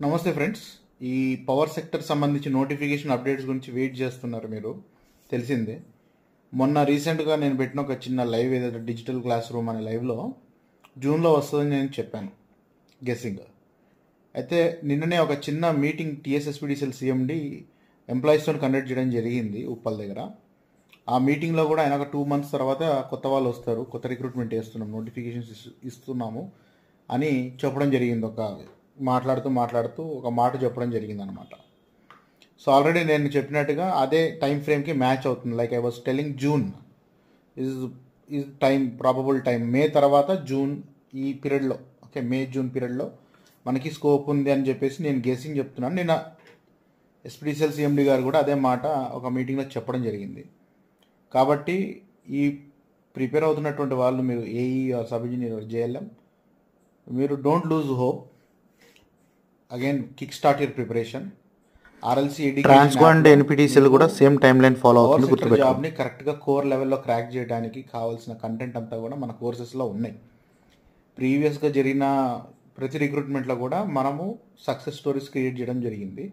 నమస్తే ఫ్రెండ్స్. ఈ power sector సంబంధించి నోటిఫికేషన్ అప్డేట్స్ గురించి వెయిట్ చేస్తున్నారు మీరు, తెలిసిందే. మొన్న రీసెంట్గా నేను పెట్టిన ఒక చిన్న లైవ్, ఏదైతే డిజిటల్ క్లాస్ రూమ్ అనే లైవ్లో జూన్లో వస్తుందని నేను చెప్పాను గెస్సింగ్. అయితే నిన్ననే ఒక చిన్న మీటింగ్ టీఎస్ఎస్పీడీసీఎల్ సిఎండి ఎంప్లాయీస్తో కండక్ట్ చేయడం జరిగింది ఉప్పల్ దగ్గర. ఆ మీటింగ్లో కూడా ఆయన ఒక 2 months తర్వాత కొత్త వాళ్ళు వస్తారు, కొత్త రిక్రూట్మెంట్ చేస్తున్నాం, నోటిఫికేషన్స్ ఇస్తున్నాము అని చెప్పడం జరిగింది. మాట్లాడుతూ ఒక మాట చెప్పడం జరిగింది అనమాట. సో ఆల్రెడీ నేను చెప్పినట్టుగా అదే టైం ఫ్రేమ్కి మ్యాచ్ అవుతుంది. Like I was telling, June is time, probable time. May తర్వాత జూన్, ఈ పీరియడ్లో, ఓకే, మే జూన్ పీరియడ్లో మనకి స్కోప్ ఉంది అని చెప్పేసి నేను గెస్సింగ్ చెప్తున్నాను. నిన్న ఎస్పీడీసీఎల్ సిఎండి గారు కూడా అదే మాట ఒక మీటింగ్లో చెప్పడం జరిగింది. కాబట్టి ఈ ప్రిపేర్ అవుతున్నటువంటి వాళ్ళు, మీరు AE or sub engineer, JLM, మీరు don't lose hope. Again kick start your preparation. RLC Transco and NPTCL కూడా సేమ్ టైం లైన్ ఫాలో అవుతుంది. గుర్తుపెట్టుకోండి. జాబ్ని కరెక్ట్గా కోర్ లెవెల్లో క్రాక్ చేయడానికి కావాల్సిన కంటెంట్ అంతా కూడా మన కోర్సెస్లో ఉన్నాయి. ప్రీవియస్గా జరిగిన ప్రతి రిక్రూట్మెంట్లో కూడా మనము సక్సెస్ స్టోరీస్ క్రియేట్ చేయడం జరిగింది.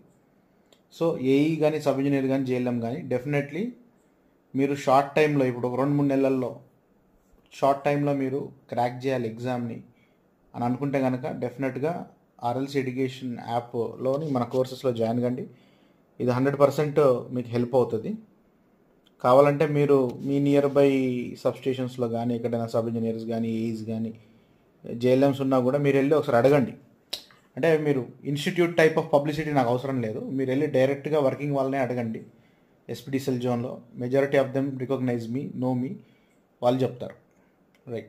సో ఏఈ కానీ, సబ్ ఇంజనీర్ కానీ, జేఎల్ఎం కానీ డెఫినెట్లీ మీరు షార్ట్ టైంలో, ఇప్పుడు ఒక 2-3 నెలల్లో షార్ట్ టైంలో మీరు క్రాక్ చేయాలి ఎగ్జామ్ని అని అనుకుంటే కనుక డెఫినెట్గా ఆర్ఎల్సీ ఎడ్యుకేషన్ యాప్లోని మన కోర్సెస్లో జాయిన్ కండి. ఇది 100% మీకు హెల్ప్ అవుతుంది. కావాలంటే మీరు మీ నియర్ బై సబ్స్టేషన్స్లో కానీ, ఎక్కడైనా సబ్ ఇంజనీర్స్ కానీ, ఏఈస్ కానీ, జేఎల్ఎంస్ ఉన్నా కూడా మీరు వెళ్ళి ఒకసారి అడగండి. అంటే మీరు ఇన్స్టిట్యూట్ టైప్ ఆఫ్ పబ్లిసిటీ నాకు అవసరం లేదు, మీరు వెళ్ళి డైరెక్ట్గా వర్కింగ్ వాళ్ళనే అడగండి. ఎస్పీడీసీఎల్ జోన్లో majority of them recognize me, know me, వాళ్ళు చెప్తారు. రైట్.